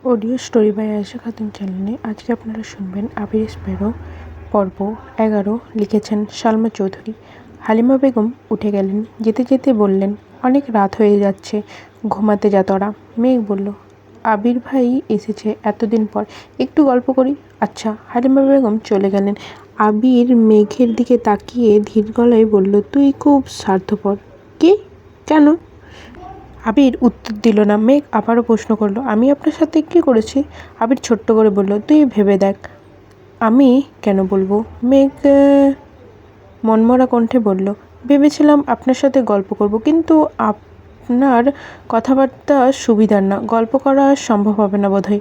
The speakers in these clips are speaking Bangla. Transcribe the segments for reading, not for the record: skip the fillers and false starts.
Audio story by Ayesha Khatun চ্যানেলে আজকে আপনারা শুনবেন আবির স্প্যারো পর্ব 11। লিখেছেন সালমা চৌধুরী। হালিমা বেগম উঠে গেলেন, যেতে যেতে বললেন, অনেক রাত হয়ে যাচ্ছে, ঘুমাতে যা তোরা। মেঘ বলল, আবির ভাই এসেছে এতদিন পর, একটু গল্প করি। আচ্ছা। হালিমা বেগম চলে গেলেন। আবির মেঘের দিকে তাকিয়ে ধীর গলায় বলল, তুই খুব স্বার্থপর। কি? কেন? আবির উত্তর দিল না। মেঘ আবারও প্রশ্ন করলো, আমি আপনার সাথে কী করেছি? আবির ছোট্ট করে বলল, তুই ভেবে দেখ। আমি কেন বলবো? মেঘ মনমরা কণ্ঠে বলল, ভেবেছিলাম আপনার সাথে গল্প করব, কিন্তু আপনার কথাবার্তা সুবিধার না, গল্প করা সম্ভব হবে না বোধহয়।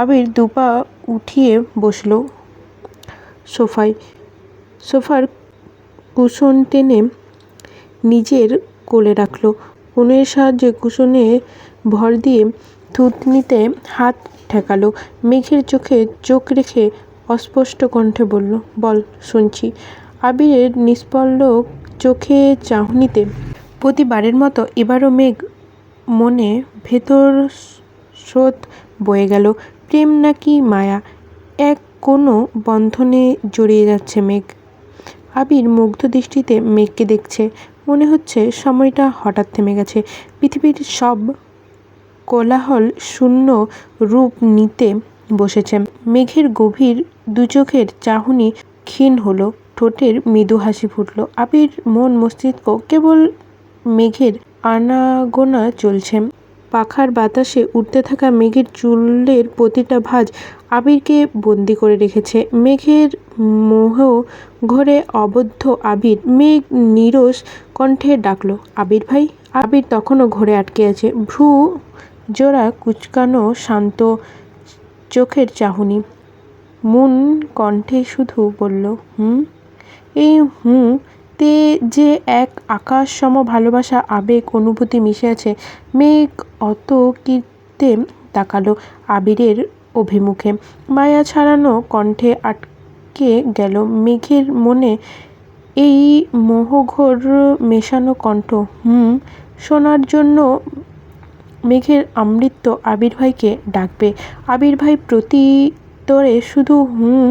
আবির দুপা উঠিয়ে বসল সোফার কুশন টেনে নিজের কোলে রাখল। কনুইয়ের সাহায্যে কুশনে ভর দিয়ে থুতনিতে হাত ঠেকালো। মেঘের চোখে চোখ রেখে অস্পষ্ট কণ্ঠে বলল, বল, শুনছি। আবিরের নিষ্পলক চোখে চাহনিতে প্রতিবারের মতো এবারও মেঘ মনে ভেতর স্রোত বয়ে গেল। প্রেম নাকি মায়া, এক কোনো বন্ধনে জড়িয়ে যাচ্ছে মেঘ। আবির মুগ্ধ দৃষ্টিতে মেঘকে দেখছে। মনে হচ্ছে সময়টা হঠাৎ থেমে গেছে, পৃথিবীর সব কোলাহল শূন্য রূপ নিতে বসেছে। মেঘের গভীর দুচোখের চাহনি ক্ষীণ হলো, ঠোঁটের মৃদু হাসি ফুটল। আবির মন মস্তিষ্ক কেবল মেঘের আনাগোনা চলছে। পাখার বাতাসে উড়তে থাকা মেঘের চুলের প্রতিটা ভাঁজ আবিরকে বন্দি করে রেখেছে। মেঘের মোহ ঘরে অবদ্ধ আবির। মেঘ নীরস কণ্ঠে ডাকলো, আবির ভাই। আবির তখনও ঘরে আটকে আছে, ভ্রু জোড়া কুচকানো, শান্ত চোখের চাহনি। মুন কণ্ঠে শুধু বলল, হুম। এই হুঁ তে যে এক আকাশ সম ভালোবাসা, আবেগ, অনুভূতি মিশে আছে। মেঘ অতর্কিতে তাকালো আবিরের অভিমুখে। মায়া ছাড়ানো কণ্ঠে আটকে গেল মেঘের মনে এই মোহঘোর মেশানো কণ্ঠ। শোনার জন্য মেঘের আমৃত্য আবির ভাইকে ডাকবে। আবির ভাই প্রত্যুত্তরে শুধু হুঁ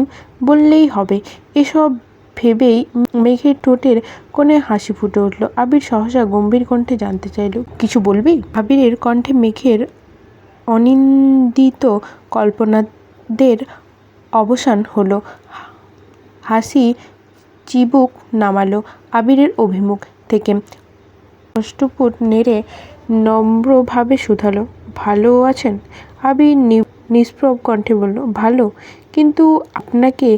বললেই হবে। এসব ভেবেই মেঘের ঠোঁটের কোণে হাসি ফুটে উঠল। আবির সহসা গম্ভীর কণ্ঠে জানতে চাইল, কিছু বলবি? আবিরের কণ্ঠে মেঘের অনিন্দিত কল্পনাদের অবসান হলো। হাসি চিবুক নামালো আবিরের অভিমুখ থেকে। অষ্টপুট নেড়ে নম্রভাবে শুধালো, ভালো আছেন? আবির নিষ্প্রভ কণ্ঠে বলল, ভালো, কিন্তু আপনাকে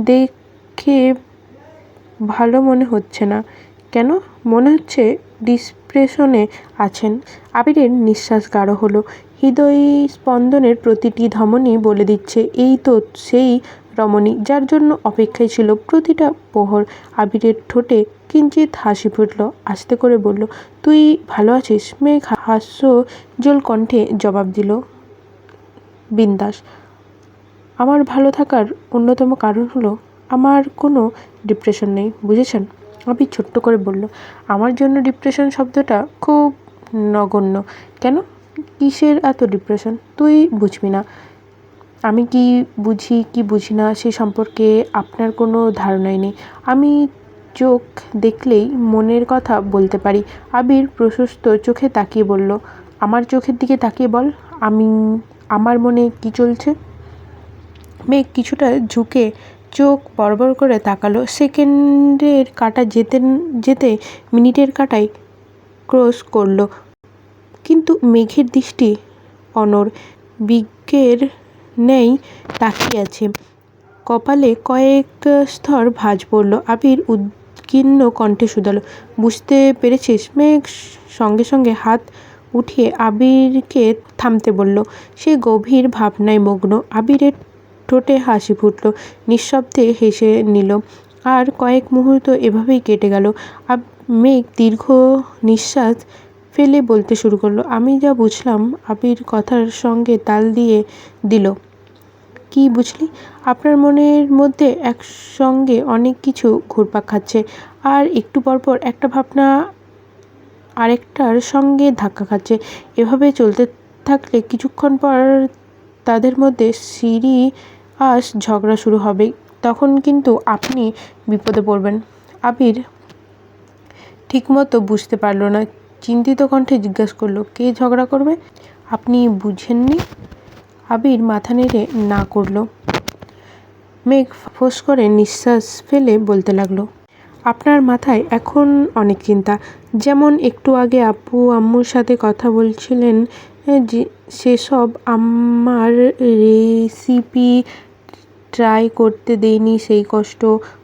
দেখে ভালো মনে হচ্ছে না। কেন? মনে হচ্ছে ডিপ্রেশনে আছেন। আবিরের নিঃশ্বাস গাঢ় হলো। হৃদয় স্পন্দনের প্রতিটি ধমনী বলে দিচ্ছে, এই তো সেই রমণী যার জন্য অপেক্ষায় ছিল প্রতিটা প্রহর। আবিরের ঠোঁটে কিঞ্চিৎ হাসি ফুটল। আস্তে করে বলল, তুই ভালো আছিস? মেঘ হাস্যোজ্জ্বল কণ্ঠে জবাব দিল, বিন্দাস। আমার ভালো থাকার অন্যতম কারণ হলো আমার কোনো ডিপ্রেশন নেই, বুঝেছেন? আবির ছোট্ট করে বলল, আমার জন্য ডিপ্রেশন শব্দটা খুব নগণ্য। কেন? কিসের এত ডিপ্রেশন? তুই বুঝবি না। আমি কি বুঝি কি বুঝি না সে সম্পর্কে আপনার কোনো ধারণাই নেই। আমি চোখ দেখলেই মনের কথা বলতে পারি। আবির প্রশস্ত চোখে তাকিয়ে বলল, আমার চোখের দিকে তাকিয়ে বল, আমার মনে কি চলছে? মেঘ কিছুটা ঝুঁকে চোখ বড় করে তাকালো। সেকেন্ডের কাঁটা যেতে যেতে মিনিটের কাঁটায় ক্রস করলো, কিন্তু মেঘের দৃষ্টি অনড়, বিজ্ঞের ন্যায় তাকিয়ে আছে। কপালে কয়েক স্তর ভাঁজ পড়ল। আবির উদ্বিগ্ন কণ্ঠে শুধালো, বুঝতে পেরেছিস? মেঘ সঙ্গে সঙ্গে হাত উঠিয়ে আবিরকে থামতে বলল। সে গভীর ভাবনায় মগ্ন। আবিরের ঠোঁটে হাসি ফুটল, নিঃশব্দে হেসে নিল। আর কয়েক মুহূর্ত এভাবেই কেটে গেল। মেঘ দীর্ঘ নিঃশ্বাস ফেলে বলতে শুরু করলো, আমি যা বুঝলাম। আবির কথার সঙ্গে তাল দিয়ে দিল, কি বুঝলি? আপনার মনের মধ্যে একসঙ্গে অনেক কিছু ঘুরপাক খাচ্ছে, আর একটু পরপর একটা ভাবনা আরেকটার সঙ্গে ধাক্কা খাচ্ছে। এভাবে চলতে থাকলে কিছুক্ষণ পর তাদের মধ্যে সিরিয়াস ঝগড়া শুরু হবে, তখন কিন্তু আপনি বিপদে পড়বেন। আবির ঠিকমতো বুঝতে পারল না, চিন্তিত কণ্ঠে জিজ্ঞাসা করলো, কে ঝগড়া করবে? আপনি বুঝেননি? আবির মাথা নেড়ে না করল। মেঘ ফোঁস করে নিঃশ্বাস ফেলে বলতে লাগলো, আপনার মাথায় এখন অনেক চিন্তা। যেমন একটু আগে আব্বু আম্মুর সাথে কথা বলছিলেন, যে সেসব আমার রেসিপি ট্রাই করতে দেয়নি সেই কষ্ট,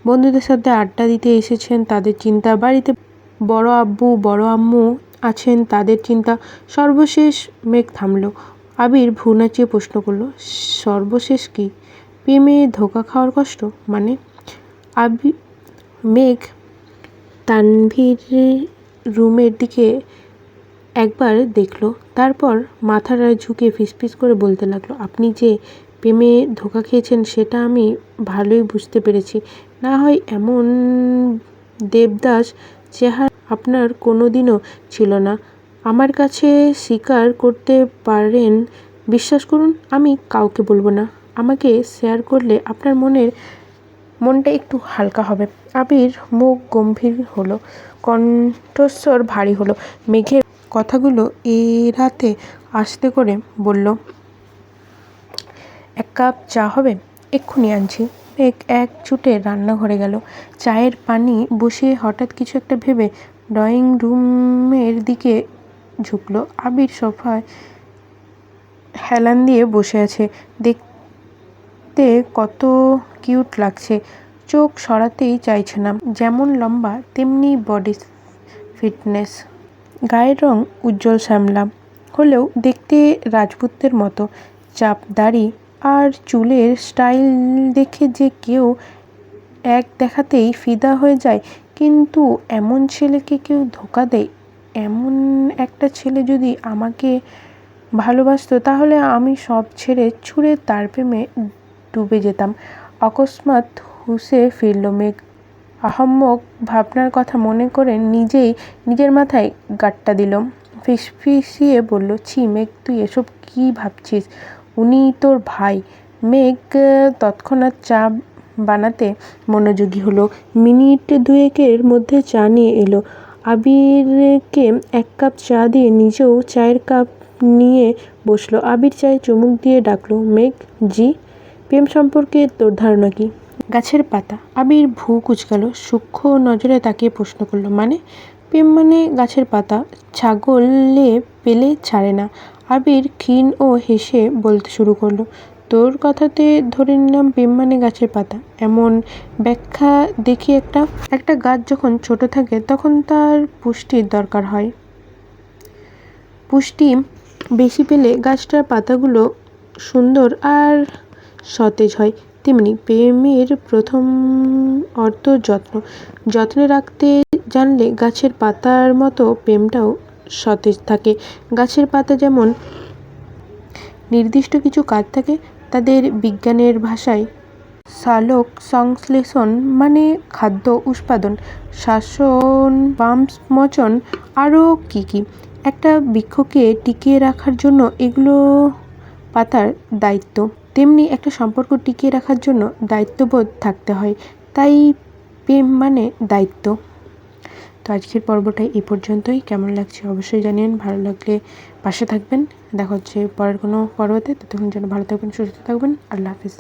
বন্ধুদের সাথে আড্ডা দিতে এসেছেন তাদের চিন্তা, বাড়িতে বড় আব্বু বড় আম্মু আছেন তাদের চিন্তা। সর্বশেষ মেঘ থামল। আবির ভ্রু নাচিয়ে প্রশ্ন করল, সর্বশেষ কি? প্রেমে ধোঁকা খাওয়ার কষ্ট মানে? মেঘ তানভীর রুমের দিকে একবার দেখল, তারপর মাথাটা ঝুঁকে ফিসফিস করে বলতে লাগলো, আপনি যে প্রেমে ধোঁকা খেয়েছেন সেটা আমি ভালোই বুঝতে পেরেছি। না হয় এমন দেবদাস চেহারা আপনার কোনো দিনও ছিল না। আমার কাছে স্বীকার করতে পারেন। বিশ্বাস করুন, আমি কাউকে বলবো না। আমাকে শেয়ার করলে আপনার মনটা একটু হালকা হবে। আবির মুখ গম্ভীর হলো, কণ্ঠস্বর ভারী হলো। মেঘের কথাগুলো এড়াতে আস্তে করে বলল, এক কাপ চা হবে? এক্ষুনি আনছি। মেঘ এক ছুটে রান্নাঘরে গেল। চায়ের পানি বসিয়ে হঠাৎ কিছু একটা ভেবে ড্রয়িং রুমের দিকে ঝুঁকলো। আবির সোফায় হেলান দিয়ে বসে আছে, দেখতে কত কিউট লাগছে। চোখ সরাতেই চাইছে না। যেমন লম্বা তেমনি বডি ফিটনেস, গায়ের রং উজ্জ্বল শ্যামলা হলেও দেখতে রাজপুতের মতো। চাপ দাড়ি আর চুলের স্টাইল দেখে যে কেউ এক দেখাতেই ফিদা হয়ে যায়। কিন্তু এমন ছেলেকে কেউ ধোঁকা দেয়? এমন একটা ছেলে যদি আমাকে ভালোবাসতো তাহলে আমি সব ছেড়ে ছুঁড়ে তার প্রেমে ডুবে যেতাম। অকস্মাৎ হুঁশে ফিরল মেঘ। আহাম্মক ভাবনার কথা মনে করে নিজের মাথায় গাঁটটা দিল। ফিসফিসিয়ে বলল, ছি মেঘ, তুই এসব কি ভাবছিস? উনি তোর ভাই। মেঘ তৎক্ষণাৎ চা বানাতে মনোযোগী হলো। মিনিট দুয়েকের মধ্যে চা নিয়ে এলো। আবিরকে এক কাপ চা দিয়ে নিজেও চায়ের কাপ নিয়ে বসলো। আবির চায়ে চুমুক দিয়ে ডাকলো, মেঘ জি। প্রেম সম্পর্কে তোর ধারণা কি? গাছের পাতা। আবির ভ্রু কুঁচকালো, সূক্ষ্ম নজরে তাকিয়ে প্রশ্ন করলো, মানে? প্রেম মানে গাছের পাতা, ছাগলে পেলে ছাড়ে না। আবির ক্ষীণ ও হেসে বলতে শুরু করলো, তোর কথাতে ধরে নিলাম প্রেম মানে গাছের পাতা। এমন ব্যাখ্যা দেখি একটা গাছ যখন ছোট থাকে তখন তার পুষ্টির দরকার হয়। পুষ্টি বেশি পেলে গাছটার পাতাগুলো সুন্দর আর সতেজ হয়। তেমনি প্রেমের প্রথম অর্থ যত্নে রাখতে জানলে গাছের পাতার মতো প্রেমটাও সতেজ থাকে। গাছের পাতা যেমন নির্দিষ্ট কিছু কাজ থাকে, তাদের বিজ্ঞানের ভাষায় সালোক সংশ্লেষণ মানে খাদ্য উৎপাদন, শ্বসন, বাষ্পমোচন আরও কী কী। একটা বৃক্ষকে টিকিয়ে রাখার জন্য এগুলো পাতার দায়িত্ব। তেমনি একটা সম্পর্ক টিকিয়ে রাখার জন্য দায়িত্ববোধ থাকতে হয়। তাই প্রেম মানে দায়িত্ব। তো আজকের পর্বটা এই পর্যন্তই। কেমন লাগছে অবশ্যই জানিয়েন। ভালো লাগলে পাশে থাকবেন। দেখা হচ্ছে পরের কোনো পর্বতে। ততক্ষণ যেন ভালো থাকবেন, সুস্থ থাকবেন। আল্লাহ হাফিজ।